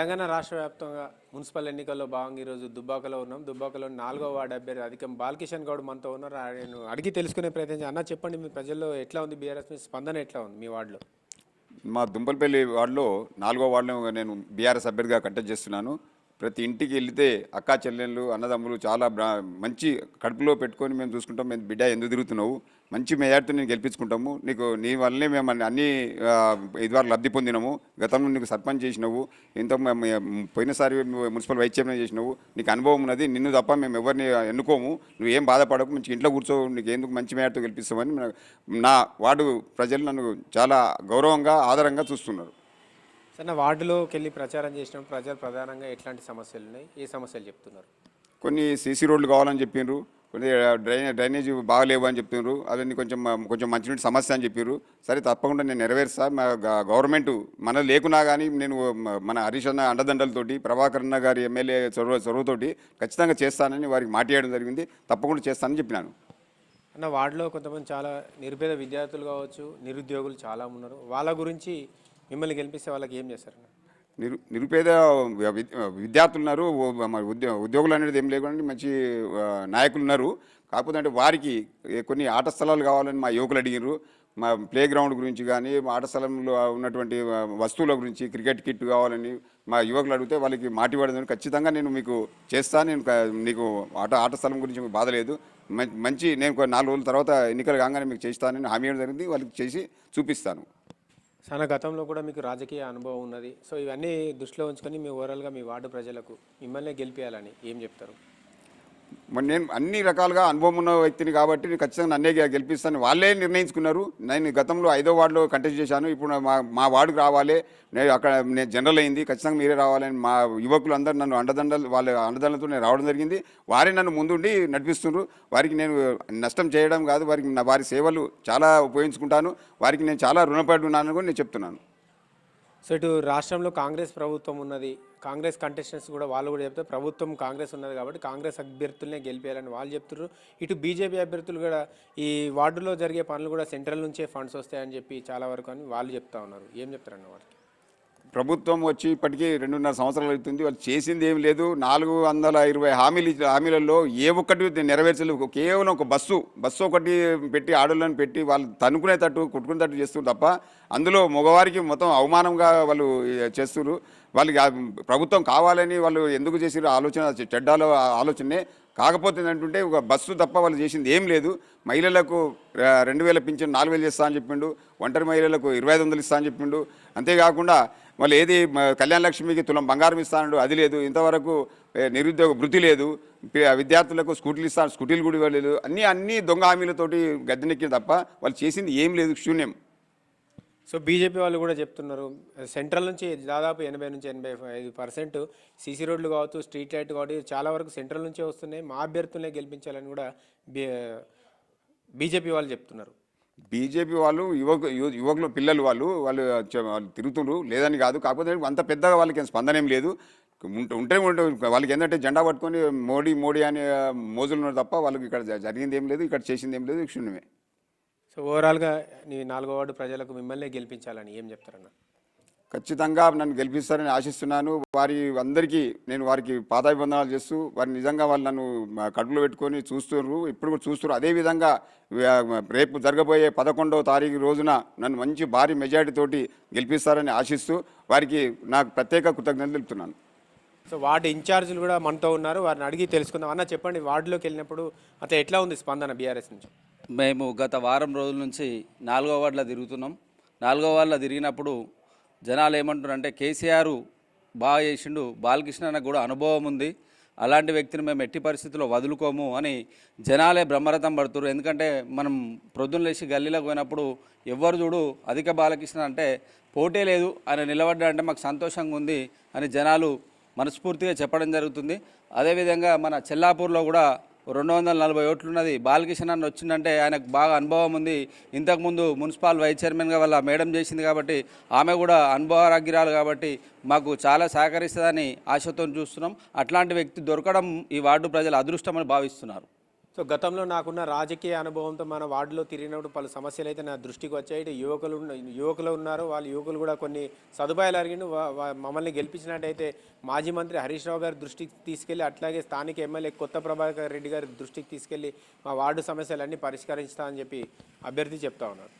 తెలంగాణ రాష్ట్ర వ్యాప్తంగా మున్సిపల్ ఎన్నికల్లో భాగంగా ఈరోజు దుబ్బాకలో ఉన్నాం. దుబ్బాకలో 4వ వార్డు అభ్యర్థి అధికం బాలకిషన్ గౌడ్ మనతో ఉన్నారు. ఆయన అడిగి తెలుసుకునే ప్రయత్నం అన్న చెప్పండి, మీ ప్రజల్లో ఎట్లా ఉంది, బీఆర్ఎస్ స్పందన ఎట్లా ఉంది మీ వార్డులో? మా దుంపలపల్లి వార్డులో 4వ వార్డులో నేను బీఆర్ఎస్ అభ్యర్థిగా కంటెస్ట్ చేస్తున్నాను. ప్రతి ఇంటికి వెళితే అక్కా చెల్లెళ్ళు అన్నదమ్ములు చాలా మంచి కడుపులో పెట్టుకొని మేము చూసుకుంటాం. మేము బిడ్డ ఎందుకు తిరుగుతున్నావు, మంచి మెజార్టీతో నేను గెలిపించుకుంటాము, నీ వల్లనే మేము అన్ని ఇదివరకు లబ్ధి పొందినాము, గతంలో నీకు సర్పంచ్ చేసినావు, ఇంత పోయినసారి మున్సిపల్ వైస్ చైర్మన్ చేసినావు, నీకు అనుభవం ఉన్నది, నిన్ను తప్ప మేము ఎవరిని ఎన్నుకోము, నువ్వు ఏం బాధపడకు, మంచి ఇంట్లో కూర్చో, నీకు ఎందుకు మంచి మెజార్టీతో గెలిపిస్తామని నా వార్డు ప్రజలు నన్ను చాలా గౌరవంగా ఆదరంగా చూస్తున్నారు. సరే, వార్డులోకి వెళ్ళి ప్రచారం చేసినప్పుడు ప్రజలు ప్రధానంగా ఎట్లాంటి సమస్యలు ఉన్నాయి, ఏ సమస్యలు చెప్తున్నారు? కొన్ని సీసీ రోడ్లు కావాలని చెప్పిండ్రు, కొన్ని డ్రైనేజ్ బాగలేవు అని చెప్తున్నారు, అవన్నీ కొంచెం మంచినీటి సమస్య అని చెప్పారు. సరే, తప్పకుండా నేను నెరవేరుస్తా. మా గవర్నమెంట్ మన లేకున్నా కానీ నేను మన హరీష్ అన్న అండదండలతోటి, ప్రభాకర్ అన్న గారి ఎమ్మెల్యే చొరవతోటి ఖచ్చితంగా చేస్తానని వారికి మాట్లాడడం జరిగింది. తప్పకుండా చేస్తానని చెప్పినాను. అన్న, వార్డులో కొంతమంది చాలా నిరుపేద విద్యార్థులు కావచ్చు, నిరుద్యోగులు చాలా ఉన్నారు. వాళ్ళ గురించి మిమ్మల్ని గెలిపిస్తే వాళ్ళకి ఏం చేస్తారన్న? నిరుపేద విద్యార్థులు ఉన్నారు, ఉద్యోగులు అనేది ఏం లేకుండా మంచి నాయకులు ఉన్నారు. కాకపోతే అంటే వారికి కొన్ని ఆట స్థలాలు కావాలని మా యువకులు అడిగినారు. మా ప్లే గ్రౌండ్ గురించి కానీ, మా ఆట స్థలంలో ఉన్నటువంటి వస్తువుల గురించి, క్రికెట్ కిట్ కావాలని మా యువకులు అడిగితే వాళ్ళకి మాటి పడదని ఖచ్చితంగా నేను మీకు చేస్తాను, నేను నీకు ఆట స్థలం గురించి బాధ లేదు, మంచి నేను 4 రోజుల తర్వాత ఎన్నికలు కాగానే మీకు చేస్తానని హామీ ఇవ్వడం జరిగింది. వాళ్ళకి చేసి చూపిస్తాను. చాలా గతంలో కూడా మీకు రాజకీయ అనుభవం ఉన్నది. సో ఇవన్నీ దృష్టిలో ఉంచుకొని మీ ఓవరాల్గా మీ వార్డు ప్రజలకు మిమ్మల్ని గెలిపించాలని ఏం చెప్తారు? మరి నేను అన్ని రకాలుగా అనుభవం ఉన్న వ్యక్తిని కాబట్టి నేను ఖచ్చితంగా నన్నే గెలిపిస్తాను. వాళ్ళే నిర్ణయించుకున్నారు. నేను గతంలో 5వ వార్డులో కంటెస్ట్ చేశాను. ఇప్పుడు మా వార్డుకు రావాలి, నేను జనరల్ అయింది, ఖచ్చితంగా మీరే రావాలని మా యువకులు అందరూ నన్ను వాళ్ళ అండదండలతో నేను రావడం జరిగింది. వారే నన్ను ముందుండి నడిపిస్తున్నారు. వారికి నేను నష్టం చేయడం కాదు, వారి సేవలు చాలా ఉపయోగించుకుంటాను. వారికి నేను చాలా రుణపడి ఉన్నానని కూడా నేను చెప్తున్నాను. సో ఇటు రాష్ట్రంలో కాంగ్రెస్ ప్రభుత్వం ఉన్నది, కాంగ్రెస్ కంటెస్టెంట్స్ కూడా వాళ్ళు కూడా చెప్తారు ప్రభుత్వం కాంగ్రెస్ ఉన్నది కాబట్టి కాంగ్రెస్ అభ్యర్థులనే గెలిపేయాలని వాళ్ళు చెప్తున్నారు. ఇటు బీజేపీ అభ్యర్థులు కూడా ఈ వార్డులో జరిగే పనులు కూడా సెంట్రల్ నుంచే ఫండ్స్ వస్తాయని చెప్పి చాలా వరకు అని వాళ్ళు చెప్తా ఉన్నారు. ఏం చెప్తారన్న వారికి? ప్రభుత్వం వచ్చి ఇప్పటికీ 2.5 సంవత్సరాలు అవుతుంది. వాళ్ళు చేసింది ఏం లేదు. 420 హామీలలో ఏ ఒక్కటి నెరవేర్చలేదు. కేవలం ఒక బస్సు ఒకటి పెట్టి ఆడోళ్ళని పెట్టి వాళ్ళు తన్నుకునేటట్టు కొట్టుకునేటట్టు చేస్తున్నారు తప్ప అందులో మగవారికి మొత్తం అవమానంగా వాళ్ళు చేస్తున్నారు. వాళ్ళకి ప్రభుత్వం కావాలని వాళ్ళు ఎందుకు చేసిరు ఆలోచన చెడ్డాలో ఆలోచనే. కాకపోతే ఏంటంటే ఒక బస్సు తప్ప వాళ్ళు చేసింది ఏం లేదు. మహిళలకు 2000 పింఛన్ 4000 చేస్తా అని చెప్పిండు, ఒంటరి మహిళలకు 2500 ఇస్తా అని చెప్పిండు. అంతేకాకుండా వాళ్ళు ఏది కళ్యాణ లక్ష్మికి తులం బంగారం ఇస్తానండు, అది లేదు. ఇంతవరకు నిరుద్యోగ భృతి లేదు. విద్యార్థులకు స్కూటీలు కూడా ఇవ్వలేదు. అన్నీ దొంగ హామీలతోటి గద్దెనెక్కిన తప్ప వాళ్ళు చేసింది ఏం లేదు, శూన్యం. సో బీజేపీ వాళ్ళు కూడా చెప్తున్నారు సెంట్రల్ నుంచి దాదాపు 80 నుంచి 85% సీసీ రోడ్లు కావచ్చు, స్ట్రీట్ లైట్ కావచ్చు, చాలా వరకు సెంట్రల్ నుంచే వస్తున్నాయి, మా అభ్యర్థులనే గెలిపించాలని కూడా బీజేపీ వాళ్ళు చెప్తున్నారు. బీజేపీ వాళ్ళు యువకులు పిల్లలు వాళ్ళు తిరుగుతున్నారు, లేదని కాదు. కాకపోతే అంత పెద్దగా వాళ్ళకి స్పందన ఏం లేదు. ఉంటే వాళ్ళకి ఏంటంటే జెండా పట్టుకొని మోడీ అనే మోజులు ఉన్నారు తప్ప వాళ్ళకి ఇక్కడ జరిగింది ఏం లేదు, ఇక్కడ చేసింది ఏం లేదు, శూన్యమే. సో ఓవరాల్గా నీ 4వ వార్డు ప్రజలకు మిమ్మల్ని గెలిపించాలని ఏం చెప్తారన్న? ఖచ్చితంగా నన్ను గెలిపిస్తారని ఆశిస్తున్నాను. వారికి పాదాభివందనాలు చేస్తూ నిజంగా వాళ్ళు నన్ను కడుపులో పెట్టుకొని చూస్తున్నారు, ఇప్పుడు కూడా చూస్తున్నారు. అదేవిధంగా రేపు జరగబోయే 11వ తారీఖు రోజున నన్ను మంచి భారీ మెజారిటీతోటి గెలిపిస్తారని ఆశిస్తూ వారికి నాకు ప్రత్యేక కృతజ్ఞతలు తెలుపుతున్నాను. సో వార్డు ఇన్ఛార్జీలు కూడా మనతో ఉన్నారు, వారిని అడిగి తెలుసుకుందాం. అన్న చెప్పండి, వార్డులోకి వెళ్ళినప్పుడు అట్లా ఎట్లా ఉంది స్పందన బీఆర్ఎస్ నుంచి? మేము గత వారం రోజుల నుంచి 4వ వార్డులో తిరుగుతున్నాం. 4వ వార్డులో తిరిగినప్పుడు జనాలు ఏమంటున్నారంటే కేసీఆర్ బాగా చేసిండు, బాలకృష్ణకు కూడా అనుభవం ఉంది, అలాంటి వ్యక్తిని మేము ఎట్టి పరిస్థితుల్లో వదులుకోము అని జనాలే బ్రహ్మరథం పడుతున్నారు. ఎందుకంటే మనం ప్రొద్దున లేచి గల్లీలోకి పోయినప్పుడు ఎవ్వరు చూడు అధిక బాలకృష్ణ అంటే పోటీ లేదు, ఆయన నిలబడ్డాడంటే మాకు సంతోషంగా ఉంది అని జనాలు మనస్ఫూర్తిగా చెప్పడం జరుగుతుంది. అదేవిధంగా మన చెల్లాపూర్లో కూడా 240 ఓట్లున్నది. బాలకృష్ణ అన్న వచ్చిందంటే ఆయనకు బాగా అనుభవం ఉంది, ఇంతకుముందు మున్సిపల్ వైస్ చైర్మన్గా వాళ్ళ మేడం చేసింది కాబట్టి ఆమె కూడా అనుభవరాగ్యురాలు కాబట్టి మాకు చాలా సహకరిస్తుందని ఆశతో చూస్తున్నాం. అట్లాంటి వ్యక్తి దొరకడం ఈ వార్డు ప్రజల అదృష్టమని భావిస్తున్నారు. సో గతంలో నాకున్న రాజకీయ అనుభవంతో మన వార్డులో తిరిగినప్పుడు పలు సమస్యలు అయితే నా దృష్టికి వచ్చాయి. ఇటు యువకులు ఉన్నారు, వాళ్ళ యువకులు కూడా కొన్ని సదుపాయాలు అడిగిండు. మమ్మల్ని గెలిపించినట్టయితే మాజీ మంత్రి హరీష్ రావు గారి దృష్టికి తీసుకెళ్లి, అట్లాగే స్థానిక ఎమ్మెల్యే కొత్త ప్రభాకర్ రెడ్డి గారి దృష్టికి తీసుకెళ్లి మా వార్డు సమస్యలన్నీ పరిష్కరిస్తా అని చెప్పి అభ్యర్థి చెప్తా ఉన్నారు.